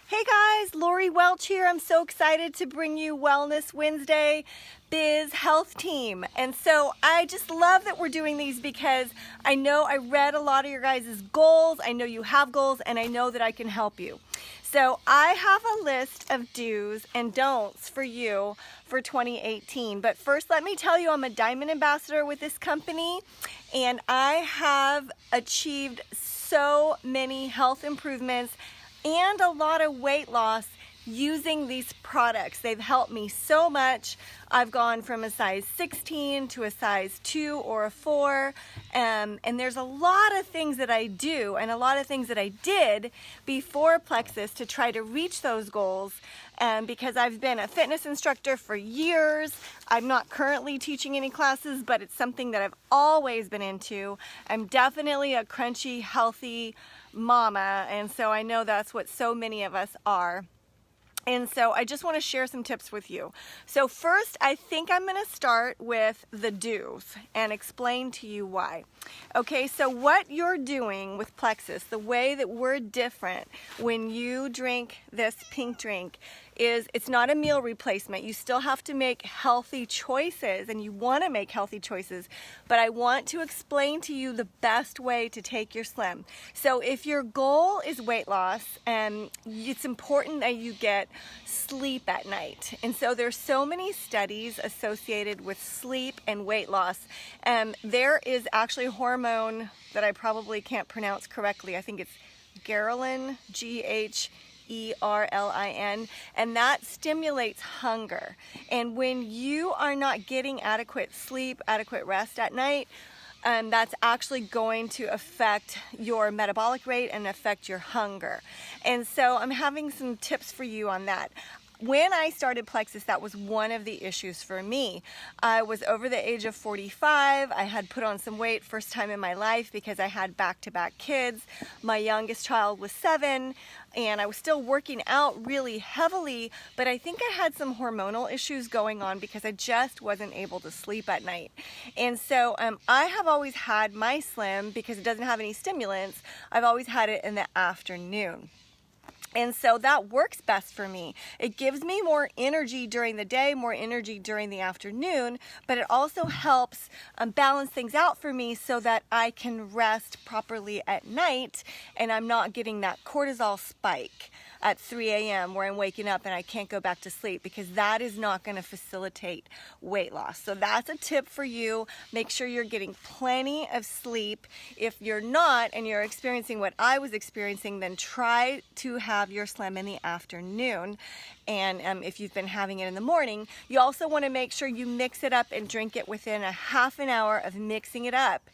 Hey guys, Lori Welch here. I'm so excited to bring you Wellness Wednesday Biz Health Team. And so I just love that we're doing these because I know I read a lot of your guys' goals. I know you have goals and I know that I can help you. So I have a list of do's and don'ts for you for 2018. But first, let me tell you, I'm a Diamond Ambassador with this company and I have achieved so many health improvements and a lot of weight loss using these products. They've helped me so much. I've gone from a size 16 to a size 2 or a 4, and there's a lot of things that I do and a lot of things that I did before Plexus to try to reach those goals. Because I've been a fitness instructor for years. I'm not currently teaching any classes, but it's something that I've always been into. I'm definitely a crunchy, healthy mama, and so I know that's what so many of us are. And so I just want to share some tips with you. So first, I think I'm going to start with the do's and explain to you why. Okay, so what you're doing with Plexus, the way that we're different when you drink this pink drink is it's not a meal replacement. You still have to make healthy choices and you want to make healthy choices, but I want to explain to you the best way to take your Slim. So if your goal is weight loss, it's important that you get sleep at night. And so there's so many studies associated with sleep and weight loss. There is actually a hormone that I probably can't pronounce correctly. I think it's ghrelin, Ghrelin, and that stimulates hunger. And when you are not getting adequate sleep, adequate rest at night, that's actually going to affect your metabolic rate and affect your hunger. And so I'm having some tips for you on that. When I started Plexus, that was one of the issues for me. I was over the age of 45. I had put on some weight first time in my life because I had back-to-back kids. My youngest child was 7, and I was still working out really heavily, but I think I had some hormonal issues going on because I just wasn't able to sleep at night. And so I have always had my Slim, because it doesn't have any stimulants, I've always had it in the afternoon. And so that works best for me. It gives me more energy during the day, more energy during the afternoon, but it also helps balance things out for me so that I can rest properly at night and I'm not getting that cortisol spike at 3 a.m. where I'm waking up and I can't go back to sleep, because that is not going to facilitate weight loss. So that's a tip for you. Make sure you're getting plenty of sleep. If you're not and you're experiencing what I was experiencing, then try to have your Slim in the afternoon. And if you've been having it in the morning, you also want to make sure you mix it up and drink it within a half an hour of mixing it up.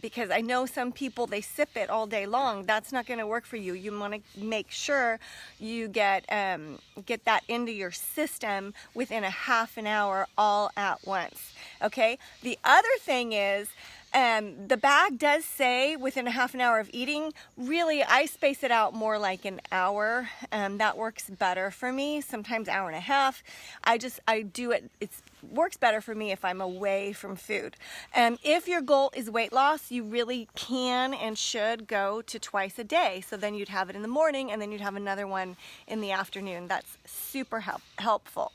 Because I know some people, they sip it all day long. That's not going to work for you. You want to make sure you get that into your system within a half an hour all at once. Okay? The other thing is, the bag does say within a half an hour of eating. Really, I space it out more like an hour. That works better for me. Sometimes hour and a half. I do it. It works better for me if I'm away from food. If your goal is weight loss, you really can and should go to twice a day. So then you'd have it in the morning and then you'd have another one in the afternoon. That's super helpful.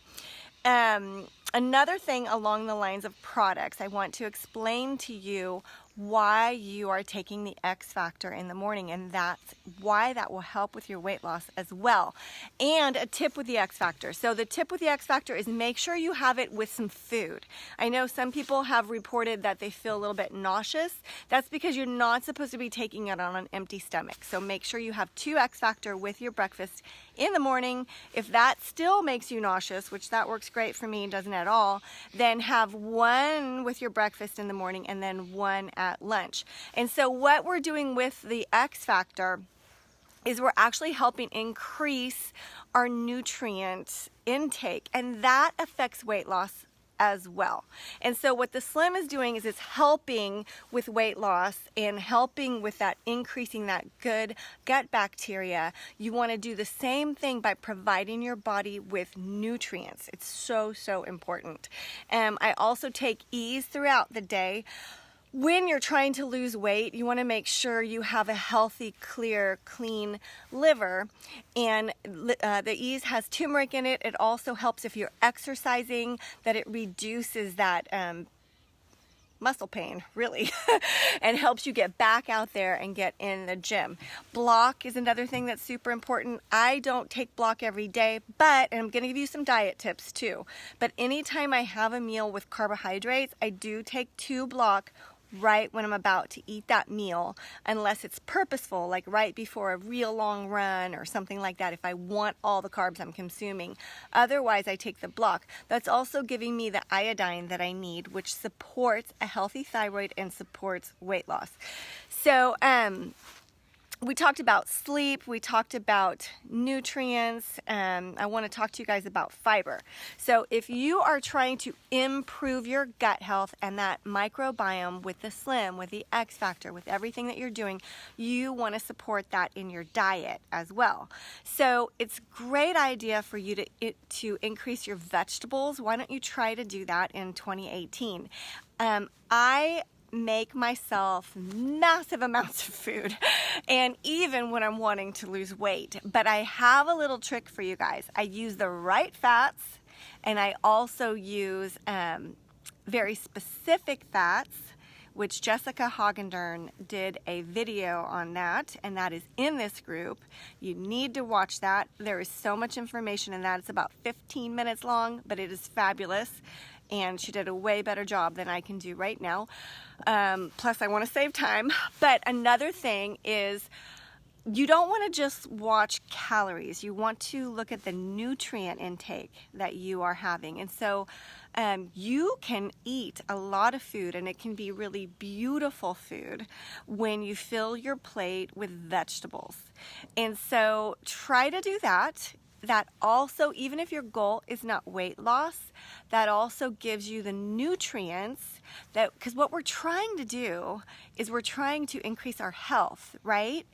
Another thing along the lines of products, I want to explain to you why you are taking the X Factor in the morning, and that's why that will help with your weight loss as well. And a tip with the X Factor. So the tip with the X Factor is make sure you have it with some food. I know some people have reported that they feel a little bit nauseous. That's because you're not supposed to be taking it on an empty stomach. So make sure you have 2 X Factor with your breakfast in the morning. If that still makes you nauseous, which that works great for me, doesn't at all, then have 1 with your breakfast in the morning and then 1 at lunch. And so what we're doing with the X Factor is we're actually helping increase our nutrient intake, and that affects weight loss as well. And so what the Slim is doing is it's helping with weight loss and helping with that, increasing that good gut bacteria. You want to do the same thing by providing your body with nutrients. It's so important. I also take E's throughout the day. when you're trying to lose weight, you want to make sure you have a healthy, clear, clean liver. And the Ease has turmeric in it. It also helps if you're exercising, that it reduces that muscle pain, really, and helps you get back out there and get in the gym. Block is another thing that's super important. I don't take block every day, and I'm going to give you some diet tips too, but anytime I have a meal with carbohydrates, I do take 2 block right when I'm about to eat that meal, unless it's purposeful, like right before a real long run or something like that, if I want all the carbs I'm consuming. Otherwise, I take the block. That's also giving me the iodine that I need, which supports a healthy thyroid and supports weight loss. So, we talked about sleep, we talked about nutrients, I want to talk to you guys about fiber. So if you are trying to improve your gut health and that microbiome with the Slim, with the X Factor, with everything that you're doing, you want to support that in your diet as well. So it's a great idea for you to increase your vegetables. Why don't you try to do that in 2018? I make myself massive amounts of food, and even when I'm wanting to lose weight. But I have a little trick for you guys. I use the right fats, and I also use very specific fats, which Jessica Hagendern did a video on that, and that is in this group. You need to watch that. There is so much information in that. It's about 15 minutes long, but it is fabulous. And she did a way better job than I can do right now. Plus, I want to save time. But another thing is, you don't want to just watch calories. You want to look at the nutrient intake that you are having. And so you can eat a lot of food, and it can be really beautiful food when you fill your plate with vegetables. And so try to do that. That also, even if your goal is not weight loss, that also gives you the nutrients that, because what we're trying to do is we're trying to increase our health, right?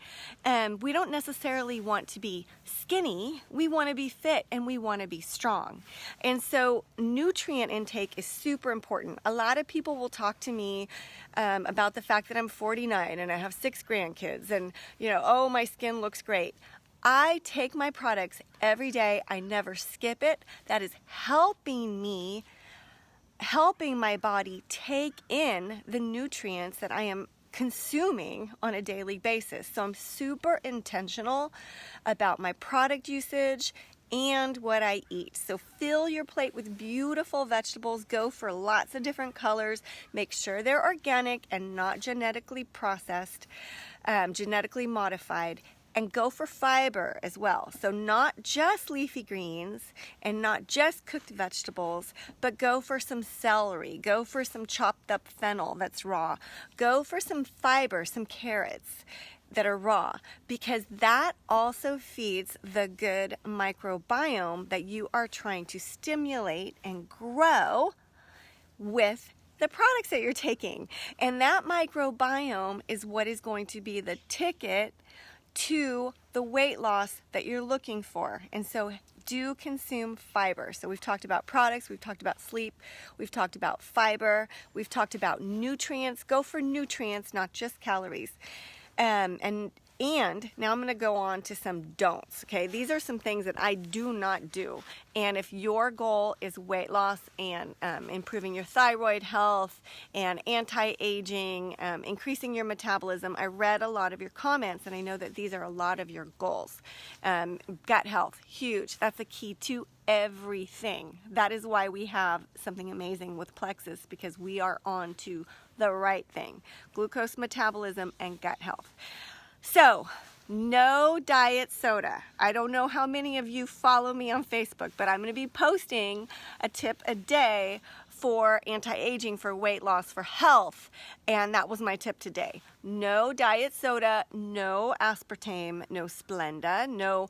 We don't necessarily want to be skinny. We want to be fit and we want to be strong. And so nutrient intake is super important. A lot of people will talk to me about the fact that I'm 49 and I have 6 grandkids and, oh, my skin looks great. I take my products every day. I never skip it. That is helping my body take in the nutrients that I am consuming on a daily basis. So I'm super intentional about my product usage and what I eat. So fill your plate with beautiful vegetables. Go for lots of different colors. Make sure they're organic and not genetically processed, genetically modified. And go for fiber as well. So not just leafy greens and not just cooked vegetables, but go for some celery. Go for some chopped up fennel that's raw. Go for some fiber, some carrots that are raw, because that also feeds the good microbiome that you are trying to stimulate and grow with the products that you're taking. And that microbiome is what is going to be the ticket to the weight loss that you're looking for. And so do consume fiber. So we've talked about products, we've talked about sleep, we've talked about fiber, we've talked about nutrients. Go for nutrients, not just calories. And now I'm going to go on to some don'ts, okay? These are some things that I do not do. And if your goal is weight loss and improving your thyroid health and anti-aging, increasing your metabolism, I read a lot of your comments, and I know that these are a lot of your goals. Gut health, huge. That's the key to everything. That is why we have something amazing with Plexus, because we are on to the right thing. Glucose metabolism and gut health. So, no diet soda. I don't know how many of you follow me on Facebook, but I'm going to be posting a tip a day for anti-aging, for weight loss, for health, and that was my tip today. No diet soda, no aspartame, no Splenda, no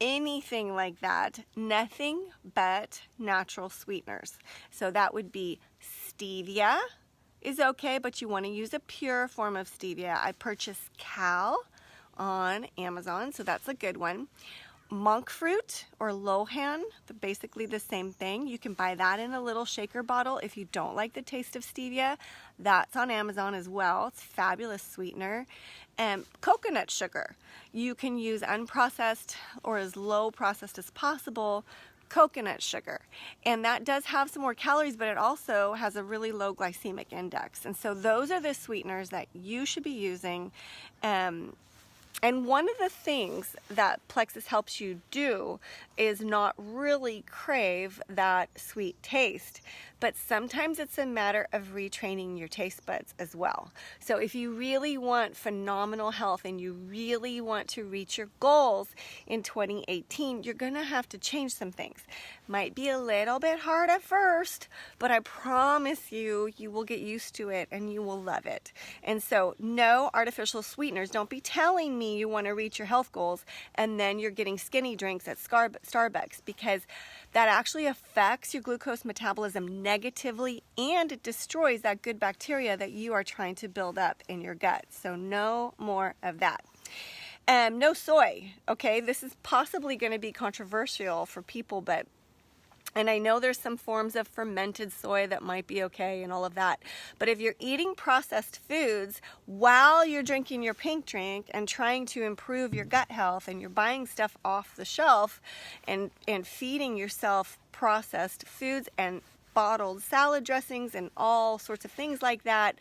anything like that. Nothing but natural sweeteners. So that would be stevia is okay, but you want to use a pure form of stevia. I purchased Cal on Amazon, so that's a good one. monk fruit or lohan, basically the same thing. You can buy that in a little shaker bottle if you don't like the taste of stevia. That's on Amazon as well. It's a fabulous sweetener. And coconut sugar. You can use unprocessed or as low processed as possible coconut sugar, and that does have some more calories, but it also has a really low glycemic index. And so those are the sweeteners that you should be using. And one of the things that Plexus helps you do is not really crave that sweet taste, but sometimes it's a matter of retraining your taste buds as well. So if you really want phenomenal health and you really want to reach your goals in 2018, you're gonna have to change some things. Might be a little bit hard at first, but I promise you, you will get used to it and you will love it. And so no artificial sweeteners. Don't be telling me you want to reach your health goals and then you're getting skinny drinks at Starbucks, because that actually affects your glucose metabolism negatively, and it destroys that good bacteria that you are trying to build up in your gut. So no more of that. No soy. Okay, this is possibly going to be controversial for people, and I know there's some forms of fermented soy that might be okay and all of that. But if you're eating processed foods while you're drinking your pink drink and trying to improve your gut health, and you're buying stuff off the shelf and feeding yourself processed foods and bottled salad dressings and all sorts of things like that,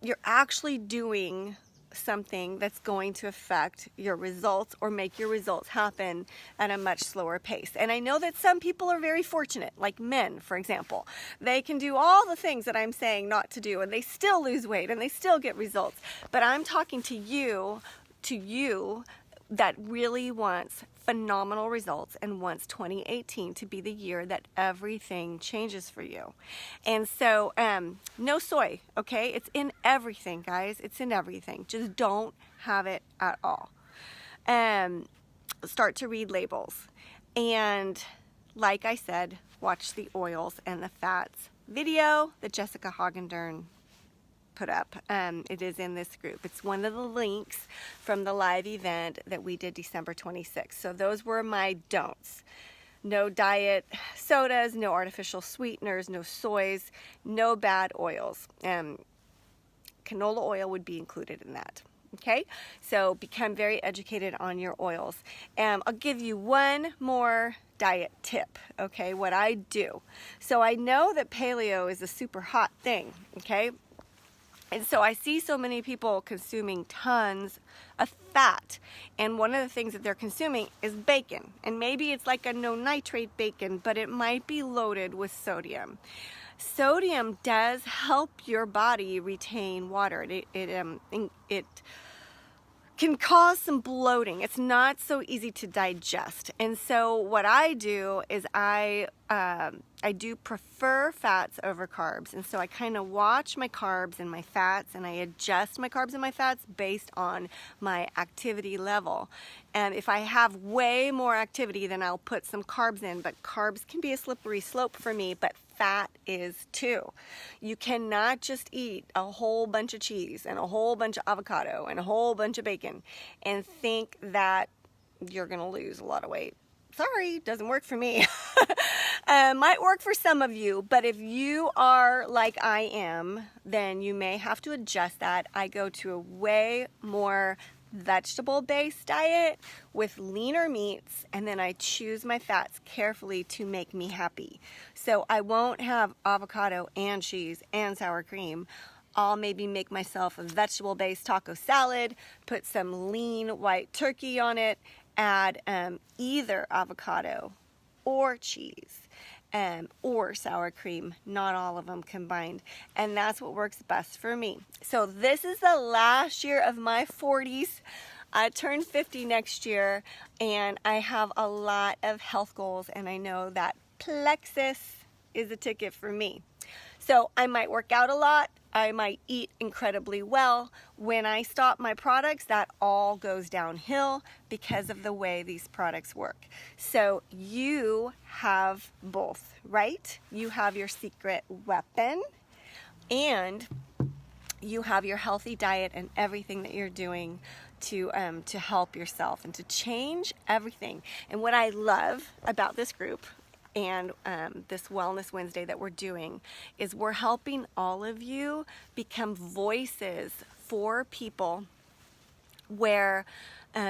you're actually doing something that's going to affect your results or make your results happen at a much slower pace. And I know that some people are very fortunate, like men, for example. They can do all the things that I'm saying not to do, and they still lose weight and they still get results. But I'm talking to you that really wants phenomenal results and wants 2018 to be the year that everything changes for you. And so no soy, okay? It's in everything, guys. It's in everything. Just don't have it at all. Start to read labels. And like I said, watch the oils and the fats video that Jessica Hagendern put up. It is in this group. It's one of the links from the live event that we did December 26th. So those were my don'ts. No diet sodas, no artificial sweeteners, no soys, no bad oils. Canola oil would be included in that. Okay, so become very educated on your oils. I'll give you one more diet tip, okay, what I do. So I know that paleo is a super hot thing, okay? And so I see so many people consuming tons of fat. And one of the things that they're consuming is bacon. And maybe it's like a no nitrate bacon, but it might be loaded with sodium. Sodium does help your body retain water. It can cause some bloating. It's not so easy to digest. And so what I do is I do prefer fats over carbs. And so I kind of watch my carbs and my fats, and I adjust my carbs and my fats based on my activity level. And if I have way more activity, then I'll put some carbs in. But carbs can be a slippery slope for me, but fat is too. You cannot just eat a whole bunch of cheese and a whole bunch of avocado and a whole bunch of bacon and think that you're going to lose a lot of weight. Sorry, doesn't work for me. Might work for some of you, but if you are like I am, then you may have to adjust that. I go to a way more vegetable-based diet with leaner meats, and then I choose my fats carefully to make me happy. So I won't have avocado and cheese and sour cream. I'll maybe make myself a vegetable-based taco salad, put some lean white turkey on it, add either avocado or cheese or sour cream, not all of them combined. And that's what works best for me. So this is the last year of my 40s. I turn 50 next year, and I have a lot of health goals, and I know that Plexus is a ticket for me. So I might work out a lot. I might eat incredibly well. When I stop my products, that all goes downhill because of the way these products work. So you have both, right? You have your secret weapon, and you have your healthy diet and everything that you're doing to help yourself and to change everything. And what I love about this group and this Wellness Wednesday that we're doing is we're helping all of you become voices for people where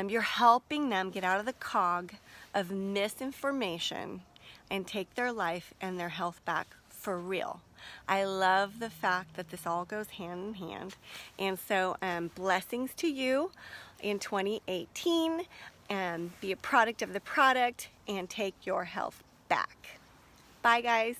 you're helping them get out of the cog of misinformation and take their life and their health back for real. I love the fact that this all goes hand in hand. And so blessings to you in 2018, and be a product of the product and take your health back. Bye guys.